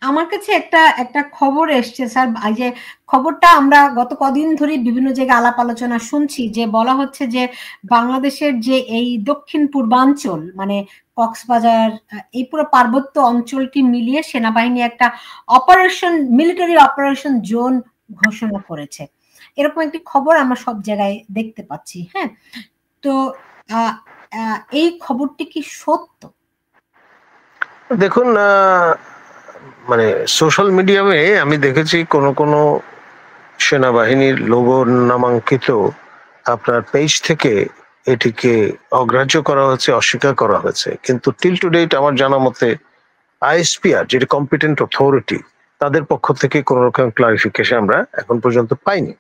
আমার কাছে একটা একটা খবর এসছে স্যার, এই যে খবরটা আমরা গত কদিন ধরে বিভিন্ন জায়গায় আলাপ আলোচনা শুনছি, যে বলা হচ্ছে যে বাংলাদেশের যে এই দক্ষিণ পূর্বাঞ্চল মানে কক্সবাজার, এই পুরো পার্বত্য অঞ্চলটি মিলিয়ে সেনাবাহিনী একটা অপারেশন, মিলিটারি অপারেশন জোন ঘোষণা করেছে। এরকম একটি খবর আমরা সব জায়গায় দেখতে পাচ্ছি। হ্যাঁ, তো এই খবরটি কি সত্য? দেখুন, মানে সোশ্যাল মিডিয়ামে আমি দেখেছি কোন কোন সেনাবাহিনীর লোগো নামাঙ্কিত আপনার পেজ থেকে এটিকে অগ্রাহ্য করা হয়েছে, অস্বীকার করা হয়েছে, কিন্তু টিল টু ডেট আমার জানা মতে আইএসপিআর, যেটি কম্পিটেন্ট অথরিটি, তাদের পক্ষ থেকে কোন রকম ক্লারিফিকেশন আমরা এখন পর্যন্ত পাইনি।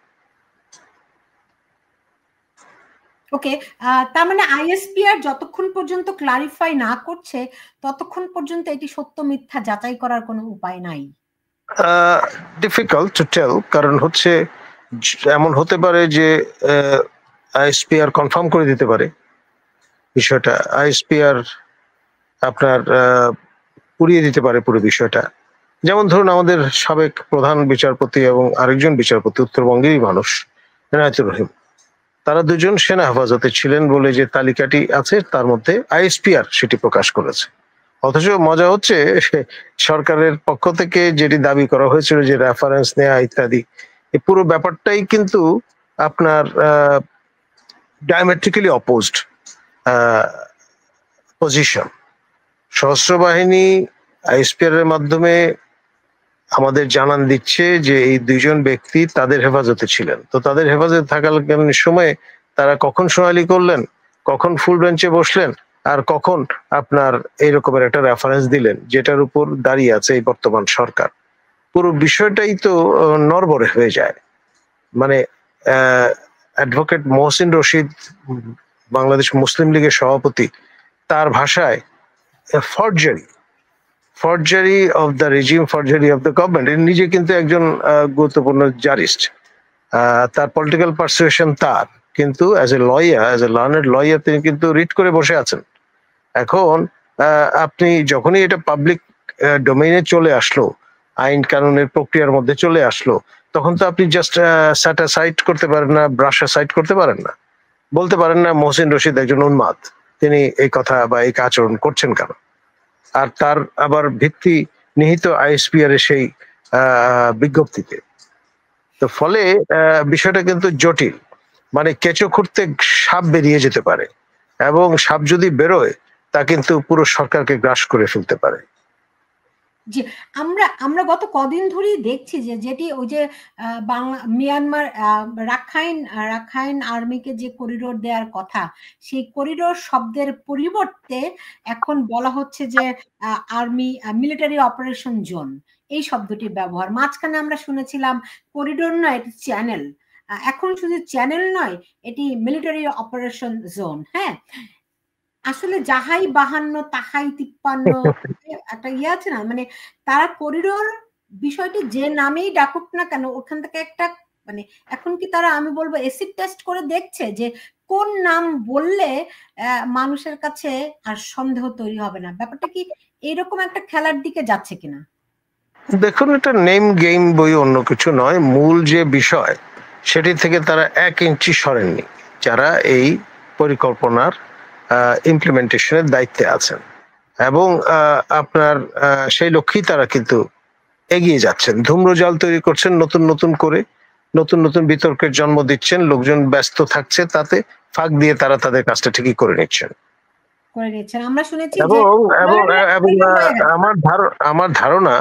ওকে, তার মানে আইএসপিআর যতক্ষণ পর্যন্ত ক্লারিফাই না করছে ততক্ষণ পর্যন্ত এটি সত্য মিথ্যা যাচাই করার কোনো উপায় নাই। ডিফিকাল্ট টু টেল, কারণ হচ্ছে এমন হতে পারে যে আইএসপিআর কনফার্ম করে দিতে পারে বিষয়টা, আইএসপিআর আপনার পুড়িয়ে দিতে পারে পুরো বিষয়টা। যেমন ধরুন আমাদের সাবেক প্রধান বিচারপতি এবং আরেকজন বিচারপতি উত্তরবঙ্গেরই মানুষ, এনায়েতুর রহিম, তারা দুজন সেনা হেফাজতে ছিলেন বলে যে তালিকাটি আছে তার মধ্যে আইএসপিআর সেটি প্রকাশ করেছে। অথচ মজা হচ্ছে সরকারের পক্ষ থেকে যেটি দাবি করা হয়েছিল যে রেফারেন্স নেওয়া ইত্যাদি, এই পুরো ব্যাপারটাই কিন্তু আপনার ডায়ামেট্রিক্যালি অপোজড পজিশন। সশস্ত্র বাহিনী আইএসপিআর এর মাধ্যমে আমাদের জানান দিচ্ছে যে এই দুইজন ব্যক্তি তাদের হেফাজতে ছিলেন, তো তাদের হেফাজতে থাকাকালীন সময়ে তারা কখন সোনালি করলেন, কখন ফুল বেঞ্চে বসলেন, আর কখন আপনার এইরকমের একটা রেফারেন্স দিলেন যেটার উপর দাঁড়িয়ে আছে এই বর্তমান সরকার, পুরো বিষয়টাই তো নড়বড়ে হয়ে যায়। মানে অ্যাডভোকেট মহসিন রশিদ, বাংলাদেশ মুসলিম লীগের সভাপতি, তার ভাষায় forgery of the regime, forgery of the government. নিজে কিন্তু একজন গুরুত্বপূর্ণ জারিস্ট, তার পলিটিক্যাল পারসুয়েশন তার, কিন্তু as a lawyer, as a learned lawyer তিনি কিন্তু রিড করে বসে আছেন। এখন আপনি যখনই এটা পাবলিক ডোমেইনে চলে আসলো, আইন কানুনের প্রক্রিয়ার মধ্যে চলে আসলো, তখন তো আপনি জাস্ট স্যাটাসাইড করতে পারেন না, ব্রাশ সাইড করতে পারেন না, বলতে পারেন না মহসিন রশিদ একজন উন্মাদ, তিনি এই কথা বা এই আচরণ করছেন কেন। আর তার আবার ভিত্তি নিহিত আইএসপিআর এর সেই বিজ্ঞপ্তিতে। তো ফলে বিষয়টা কিন্তু জটিল, মানে কেঁচো খুঁড়তে সাপ বেরিয়ে যেতে পারে, এবং সাপ যদি বেরোয় তা কিন্তু পুরো সরকারকে গ্রাস করে ফেলতে পারে। জি, আমরা আমরা গত কদিন ধরেই দেখছি যে যেটি ওই যে মিয়ানমার রাখাইন আর্মিকে যে করিডোর দেওয়ার কথা, সেই করিডোর শব্দের পরিবর্তে এখন বলা হচ্ছে যে আর্মি মিলিটারি অপারেশন জোন, এই শব্দটি ব্যবহার। মাঝখানে আমরা শুনেছিলাম করিডোর নয়, এটি চ্যানেল। এখন শুধু চ্যানেল নয়, এটি মিলিটারি অপারেশন জোন। হ্যাঁ, আসলে যাহাই 52 তাহাই 53, একটা ইয়ে আছে না, মানে তারা করিডোর বিষয়টি যে নামেই ডাকুক না কেন, ওখান থেকে একটা মানে এখন কি তারা, আমি বলবো এসিড টেস্ট করে দেখছে যে কোন নাম বললে মানুষের কাছে আর সন্দেহ তৈরি হবে না। ব্যাপারটা কি এরকম একটা খেলার দিকে যাচ্ছে কিনা? দেখুন, এটা নেম গেম বই, অন্য কিছু নয়। মূল যে বিষয় সেটি থেকে তারা 1 ইঞ্চি সরেননি, যারা এই পরিকল্পনার ইমপ্লিমেন্টেশনের দায়িত্বে আছেন, এবং আপনার সেই লক্ষ্যেই তারা কিন্তু এগিয়ে যাচ্ছেন। ধূম্রজাল তৈরি করছেন নতুন নতুন করে, নতুন নতুন বিতর্কের জন্ম দিচ্ছেন, লোকজন ব্যস্ত থাকছে, তাতে ফাঁক দিয়ে তারা তাদের কাজটা ঠিকই করে নিচ্ছেন। আমরা শুনেছি যে এবং এবং এবং আমার ধারণা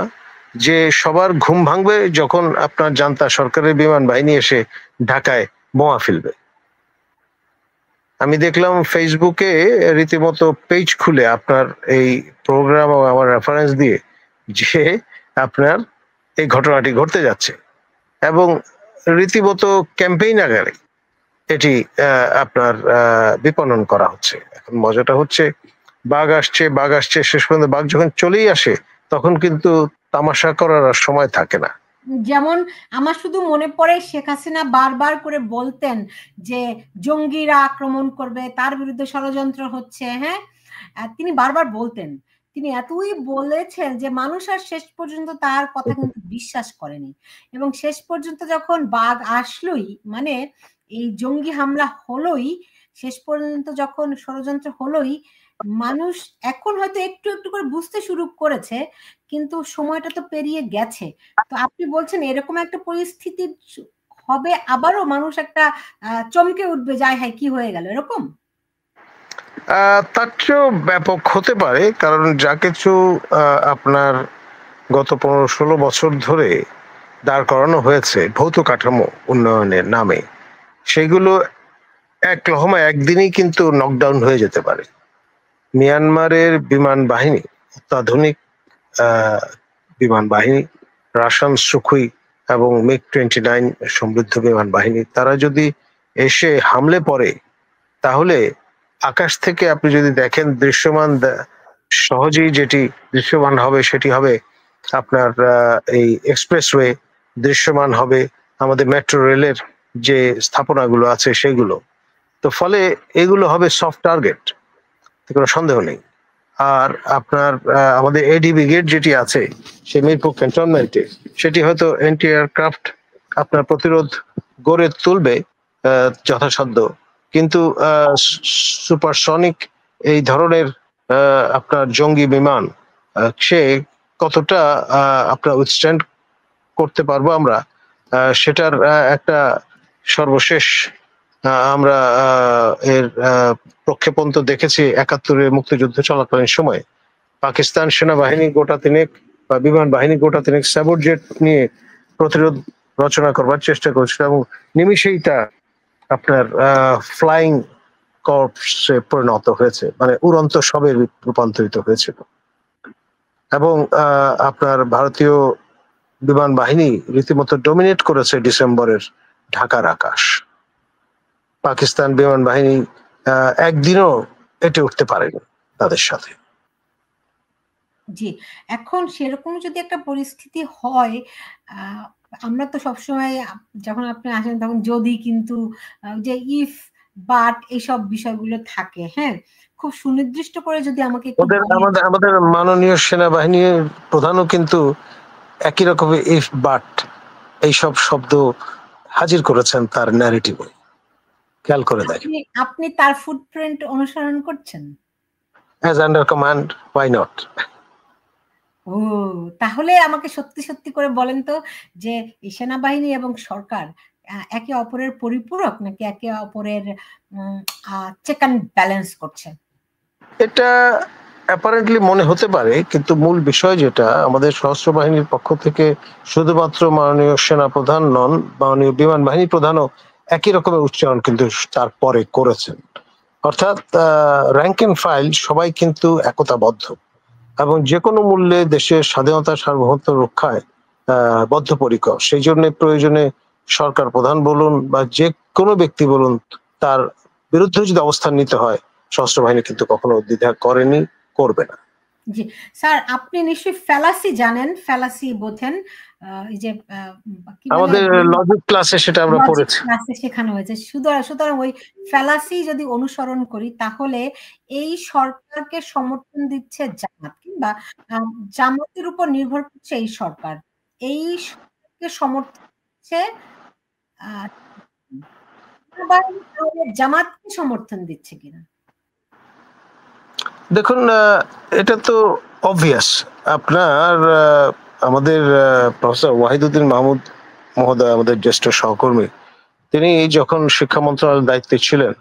যে সবার ঘুম ভাঙবে যখন আপনার জান্তা সরকারের বিমান বাহিনী এসে ঢাকায় বোমা ফেলবে। আমি দেখলাম ফেসবুকে রীতিমতো পেজ খুলে আপনার এই প্রোগ্রাম ও আমার রেফারেন্স দিয়ে যে আপনার এই ঘটনাটি ঘটতে যাচ্ছে, এবং রীতিমতো ক্যাম্পেইন আকারে এটি আপনার বিপণন করা হচ্ছে। এখন মজাটা হচ্ছে বাঘ আসছে, শেষ পর্যন্ত বাঘ যখন চলেই আসে তখন কিন্তু তামাশা করার আর সময় থাকে না। যেমন আমার শুধু মনে পড়ে শেখ হাসিনা বারবার করে বলতেন যে জঙ্গিরা আক্রমণ করবে, তার বিরুদ্ধে ষড়যন্ত্র হচ্ছে। হ্যাঁ, তিনি বারবার বলতেন, তিনি এতই বলেছেন যে মানুষ আর শেষ পর্যন্ত তার কথা কিন্তু বিশ্বাস করেনি, এবং শেষ পর্যন্ত যখন বাঘ আসলোই, মানে এই জঙ্গি হামলা হলোই, শেষ পর্যন্ত যখন ষড়যন্ত্র হলোই, মানুষ এখন হয়তো একটু একটু করে বুঝতে শুরু করেছে, কিন্তু সময়টা তো পেরিয়ে গেছে। তো আপনি বলছেন এরকম একটা পরিস্থিতি হবে, আবারও মানুষ একটা চমকে উঠবে, যায় হ্যাঁ কি হয়ে গেল, এরকম? তার চেয়েও ব্যাপক হতে পারে, কারণ যা কিছু আপনার গত 15-16 বছর ধরে দাঁড় করানো হয়েছে ভৌত কাঠামো উন্নয়নের নামে, সেগুলো এক লহমায় একদিনই কিন্তু নকডাউন হয়ে যেতে পারে। মিয়ানমারের বিমান বাহিনী অত্যাধুনিক বিমান বাহিনী, রাশিয়ান সুখুই এবং মিগ-29 সমৃদ্ধ বিমান বাহিনী, তারা যদি এসে হামলে পড়ে, তাহলে আকাশ থেকে আপনি যদি দেখেন দৃশ্যমান, সহজেই যেটি দৃশ্যমান হবে সেটি হবে আপনার এই এক্সপ্রেসওয়ে, দৃশ্যমান হবে আমাদের মেট্রো রেলের যে স্থাপনাগুলো আছে সেগুলো। তো ফলে এগুলো হবে সফট টার্গেট, কোনো সন্দেহ নেই। আর আপনার আমাদের এডি ব্রিগেড যেটি আছে সে মিরপুর ক্যান্টনমেন্টে, সেটি হয়তো এন্টি এয়ারক্রাফট আপনার প্রতিরোধ গড়ে তুলবে যথাসাধ্য, কিন্তু সুপারসনিক এই ধরনের আপনার জঙ্গি বিমান সে কতটা আপনার উইথস্ট্যান্ড করতে পারবো আমরা, সেটার একটা সর্বশেষ আমরা এর প্রক্ষেপণ তো দেখেছি 71-এ মুক্তিযুদ্ধ চলাকালীন সময়ে পাকিস্তান সেনাবাহিনী গোটা তিনেক বা বিমান বাহিনী গোটা তিনেক স্যাবর জেট নিয়ে প্রতিরোধ রচনা করবার চেষ্টা করেছিল, এবং নিমিষেই তা আপনার ফ্লাইং কর্পসে পরিণত হয়েছে, মানে উড়ন্ত শবে রূপান্তরিত হয়েছিল। এবং আপনার ভারতীয় বিমান বাহিনী রীতিমতো ডমিনেট করেছে ডিসেম্বরের ঢাকার আকাশ। পাকিস্তান বিমান বাহিনী একদিনও এটে উঠতে পারেনি তাদের সাথে। জি, এখন সেরকম যদি একটা পরিস্থিতি হয়, আমরা তো সবসময় যখন আপনি আসেন তখন যদি কিন্তু যে ইফ বাট এইসব বিষয়গুলো থাকে, হ্যাঁ, খুব সুনির্দিষ্ট করে যদি আমাকে একটু বলেন। আমাদের মাননীয় সেনাবাহিনীর প্রধানও কিন্তু একই রকমের ইফ বাট এইসব শব্দ হাজির করেছেন তার ন্যারেটিভে, খেয়াল করে দেখেন। আপনি তার ফুটপ্রিন্ট অনুসরণ করছেন? As under command, why not? ও, তাহলে আমাকে সত্যি সত্যি করে বলেন তো, যে সেনাবাহিনী এবং সরকার একে অপরের পরিপূরক, নাকি একে অপরের চেক অ্যান্ড ব্যালেন্স করছে? এটা অ্যাপারেন্টলি মনে হতে পারে, কিন্তু মূল বিষয় যেটা, আমাদের সশস্ত্র বাহিনীর পক্ষ থেকে শুধুমাত্র মাননীয় সেনা প্রধান নন, মাননীয় বিমান বাহিনী প্রধানও একই রকমের উচ্চারণ কিন্তু তারপরে করেছেন। অর্থাৎ র্যাঙ্ক এন্ড ফাইল সবাই কিন্তু একতাবদ্ধ এবং যে কোনো মূল্যে দেশের স্বাধীনতা সার্বভৌমত্ব রক্ষায় বদ্ধপরিকর। সেই জন্য প্রয়োজনে সরকার প্রধান বলুন বা যে কোনো ব্যক্তি বলুন, তার বিরুদ্ধে যদি অবস্থান নিতে হয়, সশস্ত্র বাহিনী কিন্তু কখনো দ্বিধা করেনি, করবে না। জি স্যার, আপনি নিশ্চয়ই ফ্যালাসি জানেন, ফ্যালাসি বোঝেন, এই যে আমাদের লজিক ক্লাসে সেটা আমরা পড়েছি, ক্লাসে শেখানো হয়েছে। সুতরাং ওই ফ্যালাসি যদি অনুসরণ করি, তাহলে এই সরকারকে সমর্থন দিচ্ছে জামাত, কিংবা জামাতের উপর নির্ভর করছে এই সরকার, এই সরকারকে সমর্থন দিচ্ছে জামাতকে সমর্থন দিচ্ছে কিনা? দেখুন এটা তো অবভিয়াস। আপনার আমাদের প্রফেসর ওয়াহিদুদ্দিন মাহমুদ মহোদয়, আমাদের জ্যেষ্ঠ সহকর্মী, তিনি যখন শিক্ষা মন্ত্রণালয়ের দায়িত্বে ছিলেন,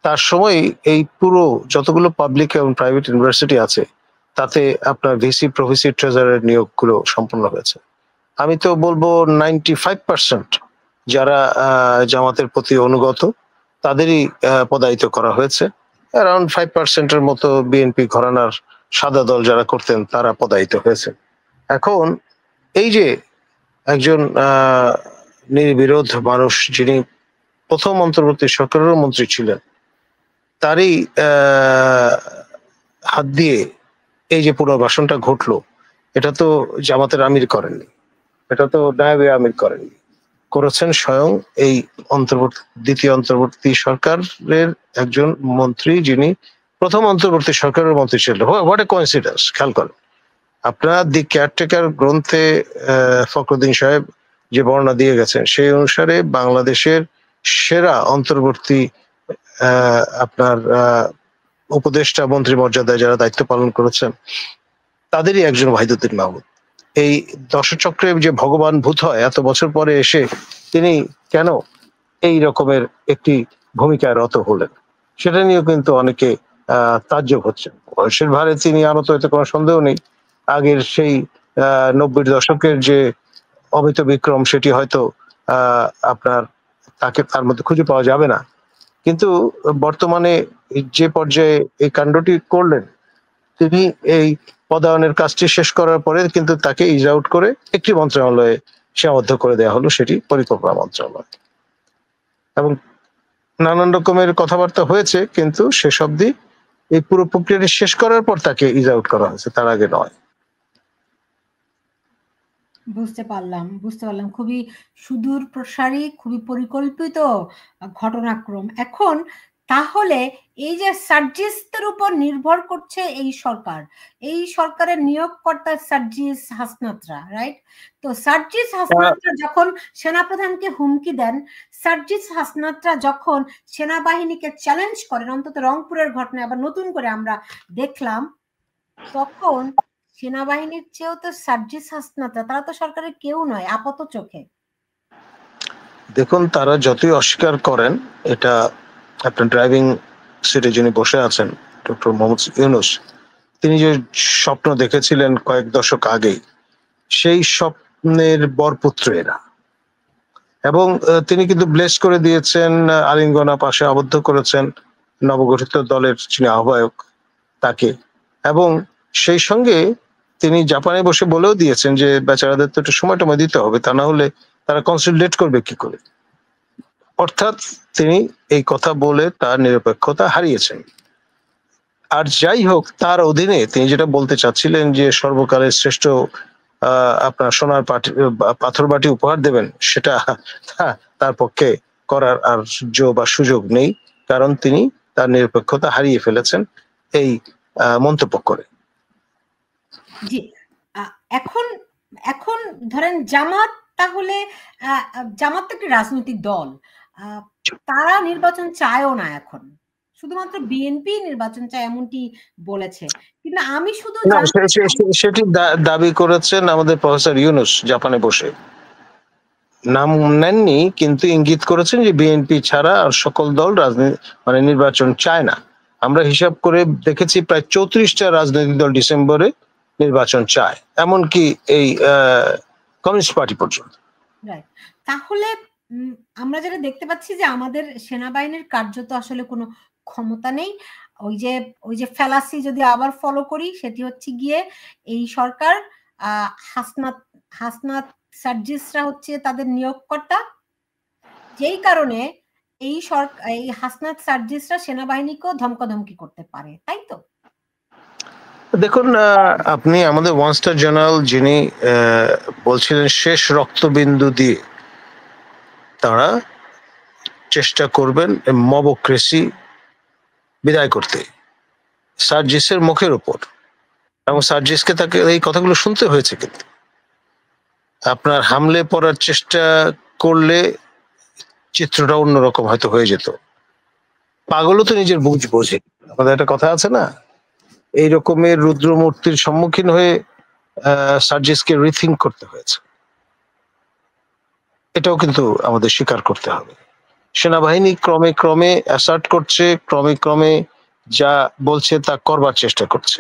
তার সময় এই পুরো যতগুলো পাবলিক এবং প্রাইভেট ইউনিভার্সিটি আছে, তাতে আপনার ভিসি, প্রভিসি, ট্রেজারের নিয়োগগুলো সম্পন্ন হয়েছে। আমি তো বলবো 95% যারা জামাতের প্রতি অনুগত, তাদেরই পদায়িত করা হয়েছে। অ্যারাউন্ড 5%-এর মতো বিএনপি ঘরানার সাদা দল যারা করতেন, তারা পদায়িত হয়েছে। এখন এই যে একজন নির্বিরোধ মানুষ, যিনি প্রথম অন্তর্বর্তী সরকারের মন্ত্রী ছিলেন, তারই হাত দিয়ে এই যে পুনর্বাসনটা ঘটলো, এটা তো জামাতের আমির করেননি, এটা তো নায়েবে আমির করেননি, করেছেন স্বয়ং এই দ্বিতীয় অন্তর্বর্তী সরকারের একজন মন্ত্রী, যিনি প্রথম অন্তর্বর্তী সরকারের মন্ত্রী ছিল। হোয়াট এ কোইন্সিডেন্স, খেয়াল করেন আপনারা। দি কেয়ারটেকার গ্রন্থে ফখরুদ্দিন সাহেব যে বর্ণনা দিয়ে গেছেন সেই অনুসারে বাংলাদেশের সেরা অন্তর্বর্তী আপনার উপদেষ্টা মন্ত্রী মর্যাদায় যারা দায়িত্ব পালন করেছেন তাদেরই একজন ওয়াহিদুদ্দিন মাহমুদ। এই দশচক্রে যে ভগবান ভূত হয় এত বছর পরে এসে তিনি কেন এই রকমের একটি ভূমিকায় রত হলেন, সেটা নিয়েও কিন্তু অনেকে তাজ্জব হচ্ছেন। বয়সের ভারে তিনি আনত, এতে কোনো সন্দেহ নেই। আগের সেই 90-এর দশকের যে অমিত বিক্রম সেটি হয়তো আপনার তাকে তার মধ্যে খুঁজে পাওয়া যাবে না, কিন্তু বর্তমানে যে পর্যায়ে এই কাণ্ডটি করলেন তিনি এই পদায়নের কাজটি শেষ করার পরে কিন্তু তাকে ইজ আউট করে একটি মন্ত্রণালয়ে সীমাবদ্ধ করে দেওয়া হলো, সেটি পরিকল্পনা মন্ত্রণালয়। এবং নানান রকমের কথাবার্তা হয়েছে, কিন্তু শেষ অবধি এই পুরো প্রক্রিয়াটি শেষ করার পর তাকে ইজ আউট করা হয়েছে, তার আগে নয়। বুঝতে পারলাম। খুবই সুদূর প্রসারী, খুবই পরিকল্পিত ঘটনাক্রম। এখন তাহলে এই যে সার্জিসের উপর নির্ভর করছে এই সরকারের নিয়োগকর্তা সার্জিস হাসনাতরা, রাইট? তো সার্জিস হাসনাতরা যখন সেনাপ্রধানকে হুমকি দেন, সার্জিস হাসনাতরা যখন সেনাবাহিনীকে চ্যালেঞ্জ করেন, অন্তত রংপুরের ঘটনা আবার নতুন করে আমরা দেখলাম, তখন সেনাবাহিনীর চেয়েও তো সার্জিস হাসনাতরা, তারা তো সরকারের কেউ নয় আপাত চোখে। দেখুন, তারা যতই অস্বীকার করেন, এটা আপনার ড্রাইভিং সিটে যিনি বসে আছেন ডক্টর মোহাম্মদ ইউনূস, তিনি যে স্বপ্ন দেখেছিলেন কয়েক দশক আগেই, সেই স্বপ্নের বরপুত্র এরা। এবং তিনি কিন্তু ব্লেস করে দিয়েছেন, আলিঙ্গনা পাশে আবদ্ধ করেছেন নবগঠিত দলের যিনি আহ্বায়ক তাকে। এবং সেই সঙ্গে তিনি জাপানে বসে বলেও দিয়েছেন যে বেচারাদের তো একটু সময় টময় দিতে হবে, তা না হলে তারা কনসলিডেট করবে কি করে। অর্থাৎ তিনি এই কথা বলে তার নিরপেক্ষতা হারিয়েছেন। আর যাই হোক, তার অধীনে তিনি যেটা বলতে চাচ্ছিলেন যে সর্বকালের শ্রেষ্ঠ আপনার সোনার পাথর বাটি উপহার দেবেন, সেটা তার পক্ষে করার আর বা সুযোগ নেই, কারণ তিনি তার নিরপেক্ষতা হারিয়ে ফেলেছেন এই মন্তব্য করে। জি, এখন এখন ধরেন জামাত, তাহলে জামাত তো একটি রাজনৈতিক দল, তারা নির্বাচন চায়ও না, এখন শুধুমাত্র বিএনপি নির্বাচন চায় এমনটি বলেছে। কিন্তু আমি শুধু সেটি দাবি করেছেন আমাদের প্রফেসর ইউনূস জাপানে বসে, নাম নেননি, কিন্তু ইঙ্গিত করেছেন যে বিএনপি ছাড়া আর সকল দল মানে নির্বাচন চায় না। আমরা হিসাব করে দেখেছি প্রায় 34টা রাজনৈতিক দল ডিসেম্বরে নির্বাচন চায়, এমনকি এই কমিউনিস্ট পার্টি পর্যন্ত। তাহলে আমরা যেটা দেখতে পাচ্ছি যে আমাদের সেনাবাহিনীর কার্যত আসলে কোনো ক্ষমতা নেই। ওই যে ফ্যালাসি যদি আবার ফলো করি, সেটি হচ্ছে গিয়ে এই সরকার হাসনাত সার্জিসরা হচ্ছে তাদের নিয়োগকর্তা, যেই কারণে এই হাসনাত সার্জিসরা সেনাবাহিনীকেও ধমকাধমকি করতে পারে, তাই তো? দেখুন, আপনি আমাদের ওয়ান স্টার জেনারেল যিনি বলছিলেন শেষ রক্তবিন্দু দিয়ে তারা চেষ্টা করবেন মবক্রেসি বিদায় করতে, সার্জিসের মুখের উপর। এবং সার্জিসকে তাকে এই কথাগুলো শুনতে হয়েছে, কিন্তু আপনার হামলে পড়ার চেষ্টা করলে চিত্রটা অন্যরকম হয়তো হয়ে যেত। পাগলও তো নিজের বুঝ বোঝে, আমাদের একটা কথা আছে না, এই রকমের রুদ্রমূর্তির সম্মুখীন হয়ে সার্জিসকে রিথিঙ্ক করতে হয়েছে, এটাও কিন্তু আমাদের স্বীকার করতে হবে। সেনাবাহিনী ক্রমে ক্রমে অ্যাসার্ট করছে, ক্রমে ক্রমে যা বলছে তা করবার চেষ্টা করছে।